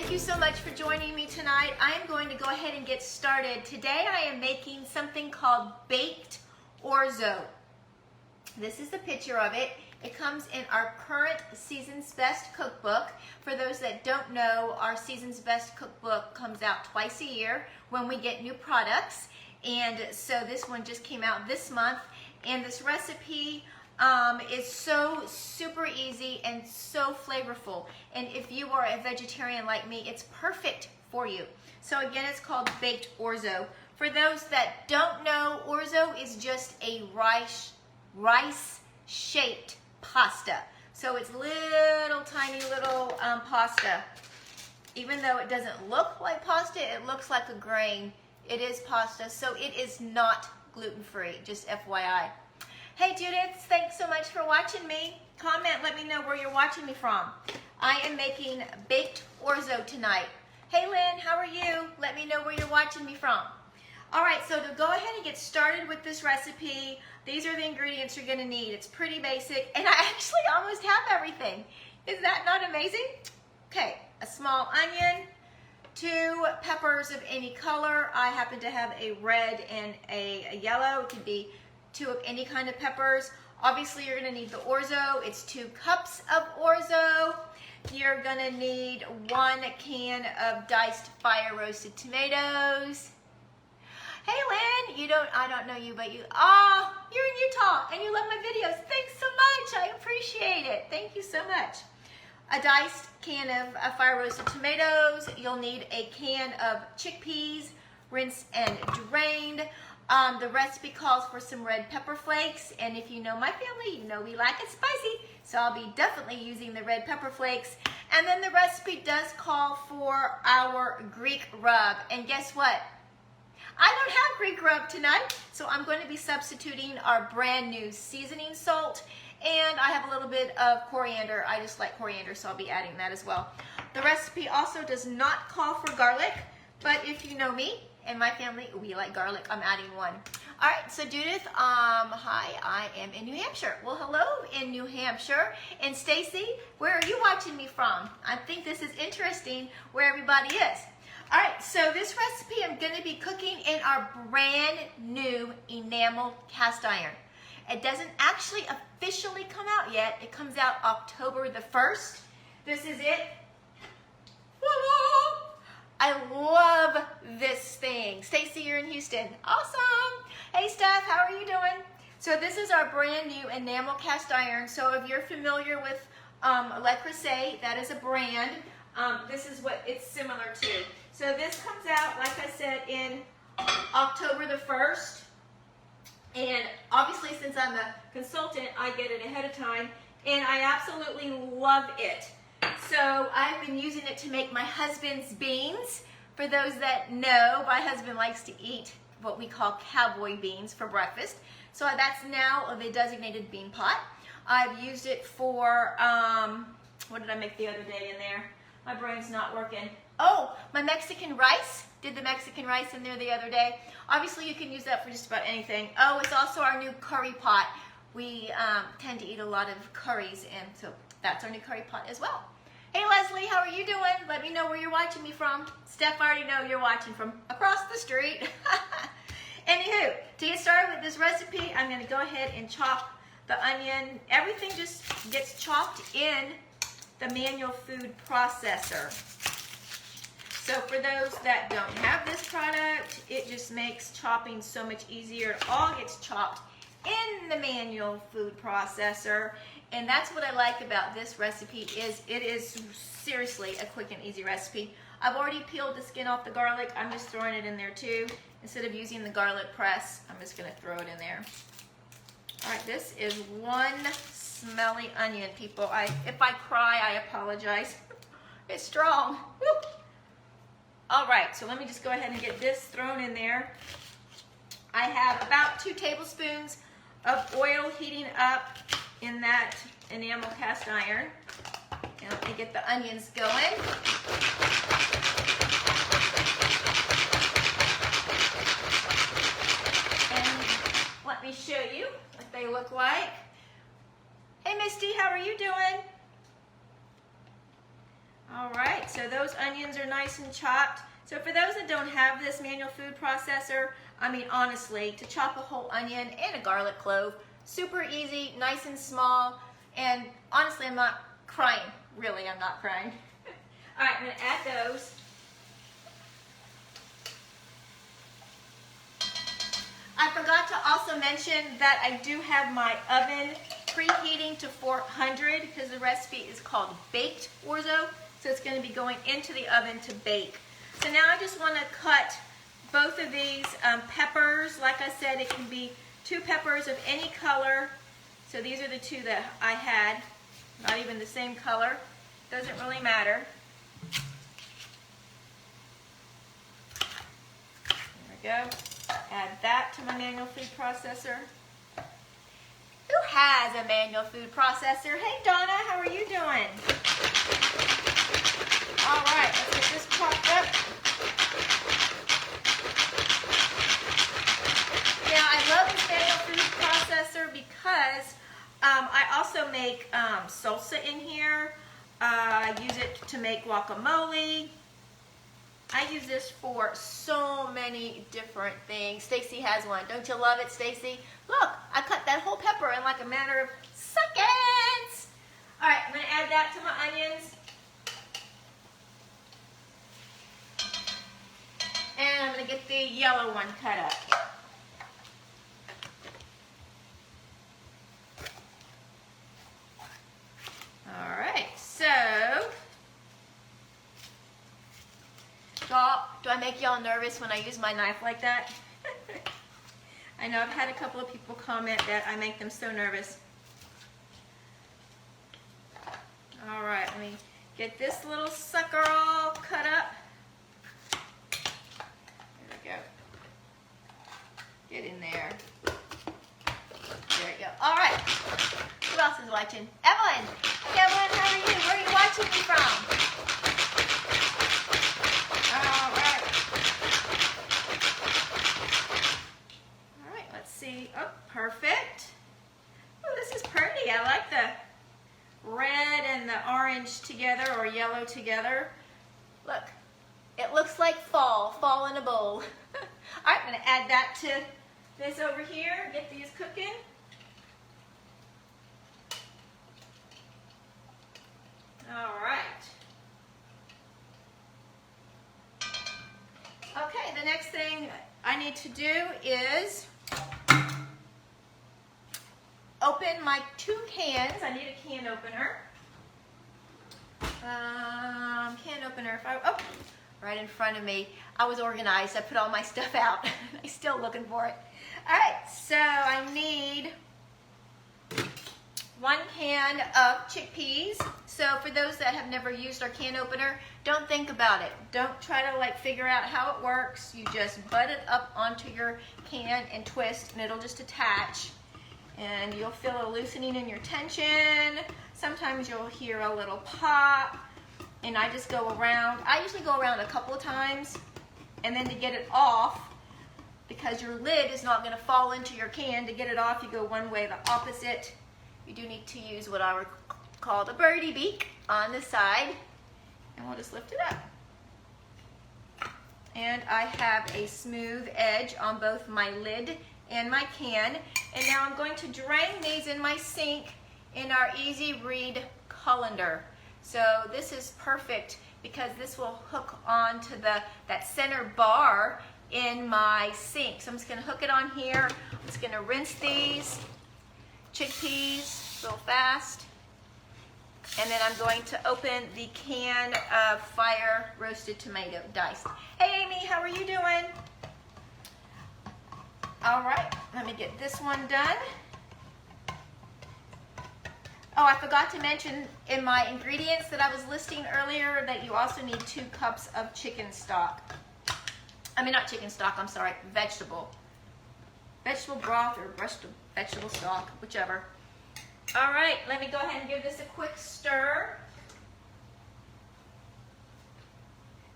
Thank you so much for joining me tonight. I am going to go ahead and get started. Today I am making something called baked orzo. This is the picture of it. It comes in our current Season's Best cookbook. For those that don't know, our Season's Best cookbook comes out twice a year when we get new products. And so this one just came out this month. And this recipe is so super easy and so flavorful. And if you are a vegetarian like me, it's perfect for you. So again, it's called baked orzo. For those that don't know, orzo is just a rice-shaped pasta. So it's little tiny little pasta. Even though it doesn't look like pasta, it looks like a grain. It is pasta, so it is not gluten-free, just FYI. Hey Judith, thanks so much for watching me. Comment, let me know where you're watching me from. I am making baked orzo tonight. Hey Lynn, how are you? Let me know where you're watching me from. All right, so to go ahead and get started with this recipe, these are the ingredients you're gonna need. It's pretty basic, and I actually almost have everything. Is that not amazing? Okay, a small onion, 2 peppers of any color. I happen to have a red and a yellow. It could be 2 of any kind of peppers. Obviously, you're gonna need the orzo. It's 2 cups of orzo. You're gonna need 1 can of diced fire roasted tomatoes. Hey Lynn, I don't know you, but you're in Utah and you love my videos. Thanks so much, I appreciate it. Thank you so much. A diced can of fire roasted tomatoes. You'll need a can of chickpeas, rinsed and drained. The recipe calls for some red pepper flakes, and if you know my family, you know we like it spicy, so I'll be definitely using the red pepper flakes. And then the recipe does call for our Greek rub, and guess what? I don't have Greek rub tonight, so I'm going to be substituting our brand new seasoning salt, and I have a little bit of coriander. I just like coriander, so I'll be adding that as well. The recipe also does not call for garlic, but if you know me and my family, we like garlic. I'm adding 1. All right, so Judith, hi, I am in New Hampshire. Well, hello in New Hampshire. And Stacy, where are you watching me from? I think this is interesting where everybody is. All right, so this recipe I'm gonna be cooking in our brand new enamel cast iron. It doesn't actually officially come out yet. It comes out October the 1st. This is it. I love this thing. Stacy, you're in Houston. Awesome. Hey Steph, how are you doing? So this is our brand new enamel cast iron. So if you're familiar with Le Creuset, that is a brand. This is what it's similar to. So this comes out, like I said, in October the 1st. And obviously, since I'm a consultant, I get it ahead of time. And I absolutely love it. So I've been using it to make my husband's beans. For those that know, my husband likes to eat what we call cowboy beans for breakfast. So that's now the designated bean pot. I've used it for, what did I make the other day in there? My brain's not working. Oh, my Mexican rice. Did the Mexican rice in there the other day. Obviously, you can use that for just about anything. Oh, it's also our new curry pot. We tend to eat a lot of curries, and so that's our new curry pot as well. Hey Leslie, how are you doing? Let me know where you're watching me from. Steph, I already know you're watching from across the street. Anywho, to get started with this recipe, I'm going to go ahead and chop the onion. Everything just gets chopped in the manual food processor. So for those that don't have this product, it just makes chopping so much easier. It all gets chopped in the manual food processor. And that's what I like about this recipe is it is seriously a quick and easy recipe. I've already peeled the skin off the garlic. I'm just throwing it in there too. Instead of using the garlic press, I'm just gonna throw it in there. All right, this is 1 smelly onion, people. If I cry, I apologize. It's strong. Woo. All right, so let me just go ahead and get this thrown in there. I have about 2 tablespoons of oil heating up in that enamel cast iron. And let me get the onions going. And let me show you what they look like. Hey Misty, how are you doing? All right, so those onions are nice and chopped. So for those that don't have this manual food processor, I mean, honestly, to chop a whole onion and a garlic clove, super easy, nice and small, and honestly, I'm not crying. Really, I'm not crying. All right, I'm gonna add those. I forgot to also mention that I do have my oven preheating to 400 because the recipe is called baked orzo, so it's going to be going into the oven to bake. So now I just want to cut both of these peppers. Like I said, it can be 2 peppers of any color. So these are the 2 that I had, not even the same color. Doesn't really matter. There we go. Add that to my manual food processor. Who has a manual food processor? Hey Donna, how are you doing? All right, let's get this chopped up. Now I love this manual food processor because I also make salsa in here. I use it to make guacamole. I use this for so many different things. Stacy has one. Don't you love it, Stacy? Look, I cut that whole pepper in like a matter of seconds. All right, I'm going to add that to my onions. And I'm going to get the yellow one cut up. All right, so do I make y'all nervous when I use my knife like that? I know I've had a couple of people comment that I make them so nervous. All right, let me get this little sucker all cut up. There we go. Get in there. There we go. All right. Who else is watching? Evelyn. Hey, Evelyn, how are you? Where are you watching me from? All right. All right, let's see. Oh, perfect. Oh, this is pretty. I like the red and the orange together, or yellow together. Look, it looks like fall in a bowl. All right, I'm going to add that to this over here. Get these cooking. All right. Okay, the next thing I need to do is open my 2 cans. I need a can opener. Can opener. Oh, right in front of me. I was organized. I put all my stuff out. I'm still looking for it. All right, so I need 1 can of chickpeas. So for those that have never used our can opener, don't think about it. Don't try to figure out how it works. You just butt it up onto your can and twist, and it'll just attach. And you'll feel a loosening in your tension. Sometimes you'll hear a little pop. And I just go around. I usually go around a couple of times. And then to get it off, because your lid is not going to fall into your can, to get it off, you go one way, the opposite. You do need to use what I would call the birdie beak on the side. And we'll just lift it up. And I have a smooth edge on both my lid and my can. And now I'm going to drain these in my sink in our Easy Read colander. So this is perfect because this will hook on to that center bar in my sink. So I'm just going to hook it on here. I'm just going to rinse these chickpeas real fast. And then I'm going to open the can of fire roasted tomato diced. Hey Amy, how are you doing? All right, let me get this one done. Oh, I forgot to mention in my ingredients that I was listing earlier that you also need 2 cups of chicken stock. I mean, not chicken stock, I'm sorry, vegetable. Vegetable broth or vegetable stock, whichever. All right, let me go ahead and give this a quick stir.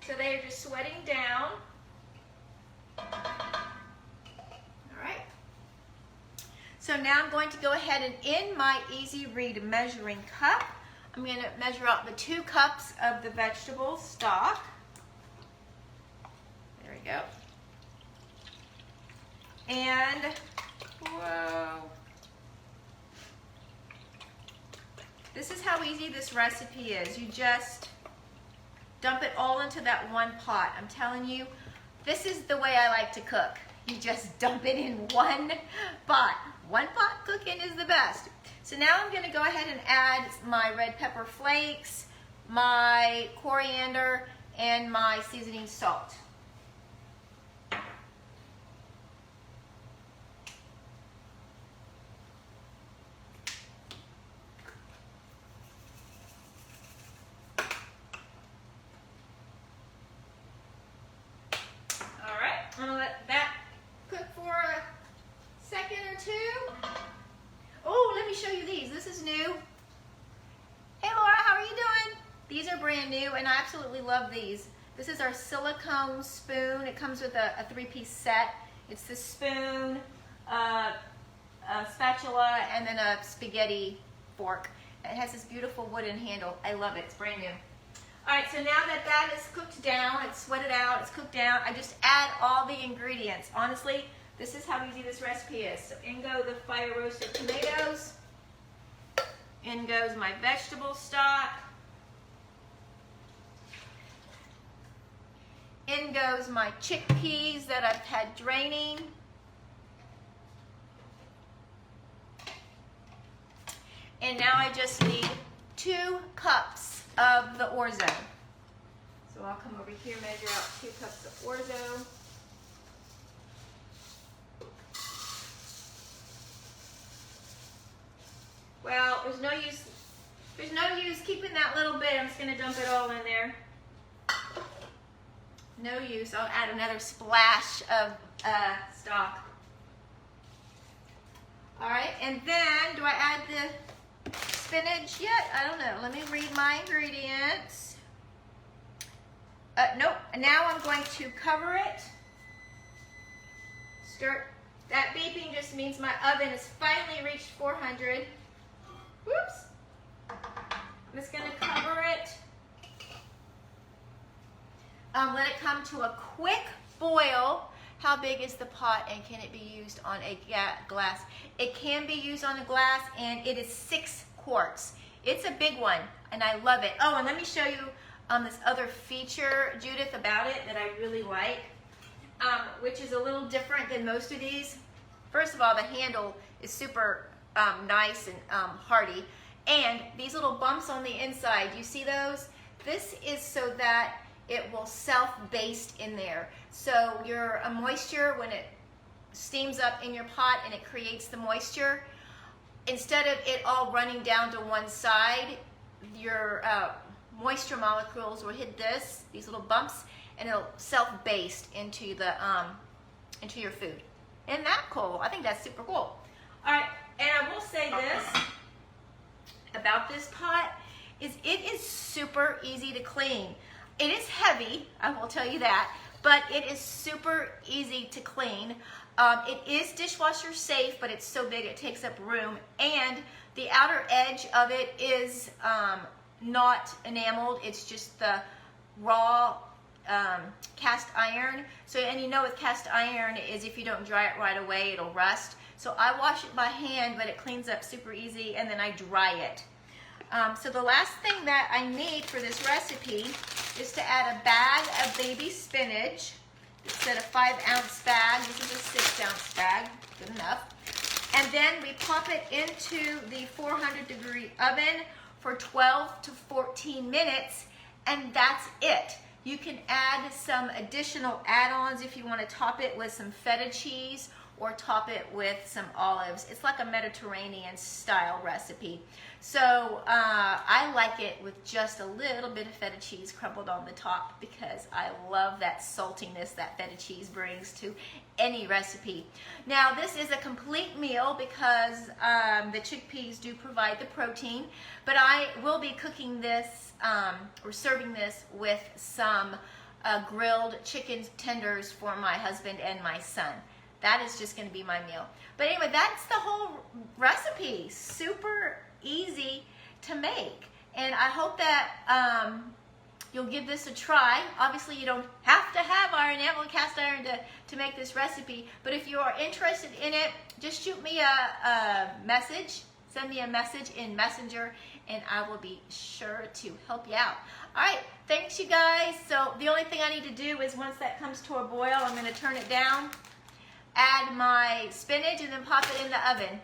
So they are just sweating down. So now I'm going to go ahead and in my Easy Read measuring cup, I'm going to measure out the 2 cups of the vegetable stock. There we go. And, whoa. This is how easy this recipe is. You just dump it all into that one pot. I'm telling you, this is the way I like to cook. You just dump it in one pot. One pot cooking is the best. So now I'm going to go ahead and add my red pepper flakes, my coriander, and my seasoning salt. I'm gonna let that cook for a second or 2. Oh, let me show you these. This is new. Hey Laura, how are you doing? These are brand new and I absolutely love these. This is our silicone spoon. It comes with a 3-piece set. It's the spoon, a spatula, and then a spaghetti fork. And it has this beautiful wooden handle. I love it. It's brand new. All right, so now that that is cooked down, it's sweated out, it's cooked down, I just add all the ingredients. Honestly, this is how easy this recipe is. So in go the fire roasted tomatoes. In goes my vegetable stock. In goes my chickpeas that I've had draining. And now I just need 2 cups of the orzo. So I'll come over here, measure out 2 cups of orzo. Well, there's no use keeping that little bit. I'm just going to dump it all in there. No use. I'll add another splash of stock. All right, and then do I add the spinach yet? I don't know. Let me read my ingredients. Nope. Now I'm going to cover it. Start. That beeping just means my oven has finally reached 400. Whoops. I'm just going to cover it. Let it come to a quick boil. How big is the pot and can it be used on a glass? It can be used on a glass and it is 6 quarts. It's a big one and I love it. Oh, and let me show you this other feature, Judith, about it that I really like, which is a little different than most of these. First of all, the handle is super nice and hearty, and these little bumps on the inside, you see those? This is so that it will self-baste in there. So your moisture, when it steams up in your pot and it creates the moisture, instead of it all running down to one side, your moisture molecules will hit these little bumps, and it'll self-baste into your food. Isn't that cool? I think that's super cool. All right, and I will say this about this pot, is it is super easy to clean. It is heavy, I will tell you that, but it is super easy to clean. It is dishwasher safe, but it's so big it takes up room, and the outer edge of it is not enameled. It's just the raw cast iron. So, and you know with cast iron is if you don't dry it right away, it'll rust. So I wash it by hand, but it cleans up super easy, and then I dry it. So the last thing that I need for this recipe is to add a bag of baby spinach. Instead of 5-ounce bag, this is a 6-ounce bag, good enough. And then we pop it into the 400-degree oven for 12 to 14 minutes, and that's it. You can add some additional add-ons if you want to top it with some feta cheese or top it with some olives. It's like a Mediterranean style recipe. So I like it with just a little bit of feta cheese crumbled on the top because I love that saltiness that feta cheese brings to any recipe. Now this is a complete meal because the chickpeas do provide the protein, but I will be cooking this or serving this with some grilled chicken tenders for my husband and my son. That is just going to be my meal. But anyway, that's the whole recipe. Super easy to make. And I hope that you'll give this a try. Obviously, you don't have to have iron, enamel, and cast iron to make this recipe. But if you are interested in it, just shoot me a message. Send me a message in Messenger, and I will be sure to help you out. All right, thanks you guys. So the only thing I need to do is once that comes to a boil, I'm going to turn it down, add my spinach, and then pop it in the oven.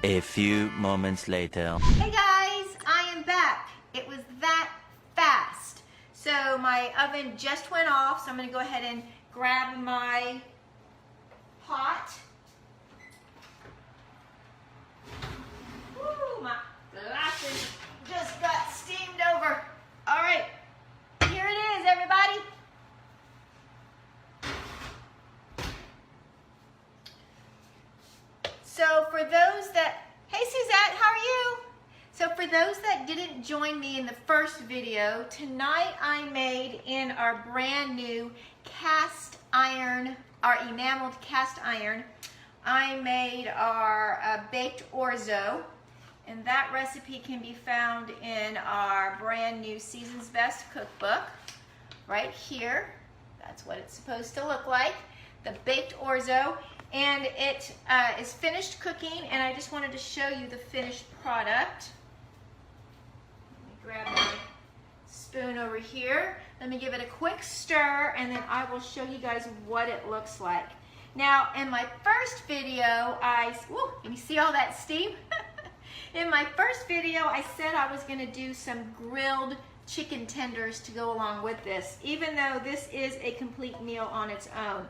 A few moments later. Hey guys, I am back. It was that fast. So my oven just went off, so I'm going to go ahead and grab my pot. Woo, my glasses just got steamed over. All right, here it is, everybody. So for those that, hey Suzette, how are you? So for those that didn't join me in the first video, tonight I made in our brand new cast iron, our enameled cast iron, I made our baked orzo, and that recipe can be found in our brand new Season's Best cookbook, right here. That's what it's supposed to look like, the baked orzo. And it is finished cooking, and I just wanted to show you the finished product. Let me grab my spoon over here. Let me give it a quick stir, and then I will show you guys what it looks like. Now, in my first video, can you see all that steam? In my first video, I said I was going to do some grilled chicken tenders to go along with this, even though this is a complete meal on its own.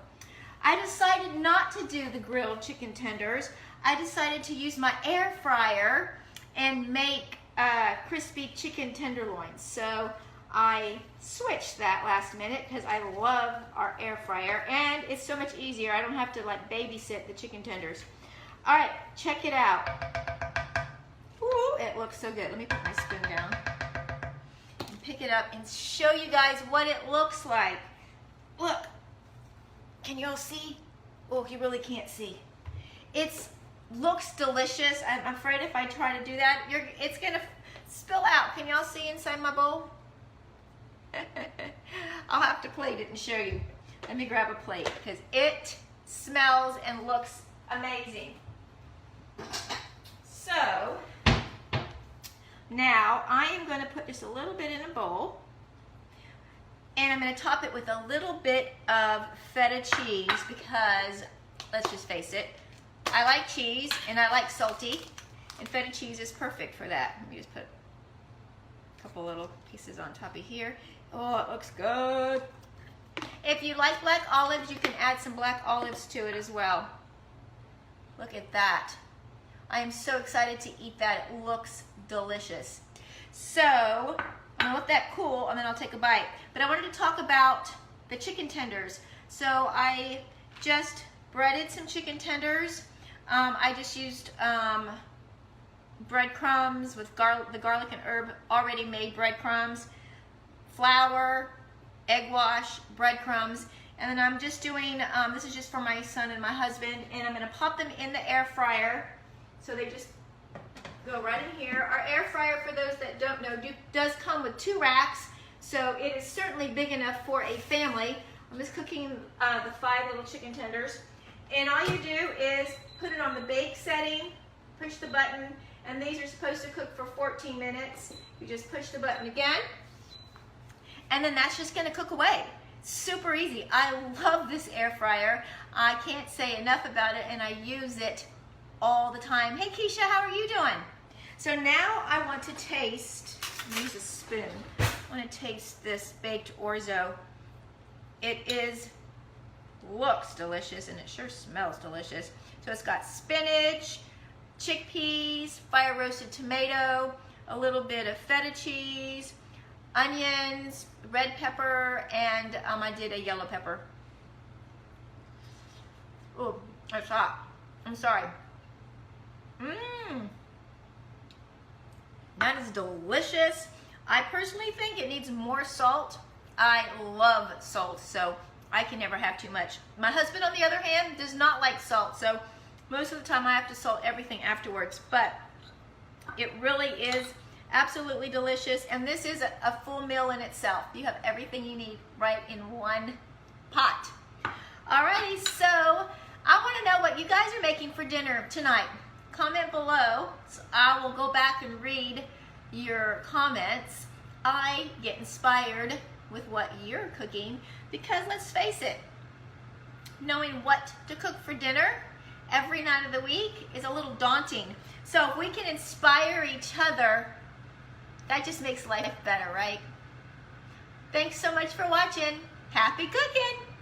I decided not to do the grilled chicken tenders. I decided to use my air fryer and make crispy chicken tenderloins. So I switched that last minute because I love our air fryer, and it's so much easier. I don't have to like babysit the chicken tenders. All right, check it out. Ooh, it looks so good. Let me put my spoon down and pick it up and show you guys what it looks like. Look. Can you all see? Oh, you really can't see. It looks delicious. I'm afraid if I try to do that, it's gonna spill out. Can y'all see inside my bowl? I'll have to plate it and show you. Let me grab a plate because it smells and looks amazing. So, now I am gonna put just a little bit in a bowl. And I'm going to top it with a little bit of feta cheese because, let's just face it, I like cheese and I like salty, and feta cheese is perfect for that. Let me just put a couple little pieces on top of here. Oh, it looks good. If you like black olives, you can add some black olives to it as well. Look at that. I am so excited to eat that. It looks delicious. So, I'm gonna let that cool and then I'll take a bite. But I wanted to talk about the chicken tenders. So I just breaded some chicken tenders. I just used breadcrumbs with the garlic and herb already made breadcrumbs, flour, egg wash, breadcrumbs, and then I'm just doing, this is just for my son and my husband, and I'm gonna pop them in the air fryer. So they just go right in here. Our air fryer, for those that don't know, does come with 2 racks, so it is certainly big enough for a family. I'm just cooking the 5 little chicken tenders, and all you do is put it on the bake setting, push the button, and these are supposed to cook for 14 minutes. You just push the button again, and then that's just going to cook away. Super easy. I love this air fryer. I can't say enough about it, and I use it all the time. Hey Keisha, how are you doing? So now I want to taste, use a spoon, I want to taste this baked orzo. It looks delicious and it sure smells delicious. So it's got spinach, chickpeas, fire roasted tomato, a little bit of feta cheese, onions, red pepper, and I did a yellow pepper. Oh, it's hot. I'm sorry. That is delicious. I personally think it needs more salt. I love salt, so I can never have too much. My husband, on the other hand, does not like salt, so most of the time I have to salt everything afterwards, but it really is Absolutely delicious. And this is a full meal in itself. You have everything you need right in one pot. Alrighty, so I want to know what you guys are making for dinner tonight. Comment below. So I will go back and read your comments. I get inspired with what you're cooking because let's face it, knowing what to cook for dinner every night of the week is a little daunting. So if we can inspire each other, that just makes life better, right? Thanks so much for watching. Happy cooking!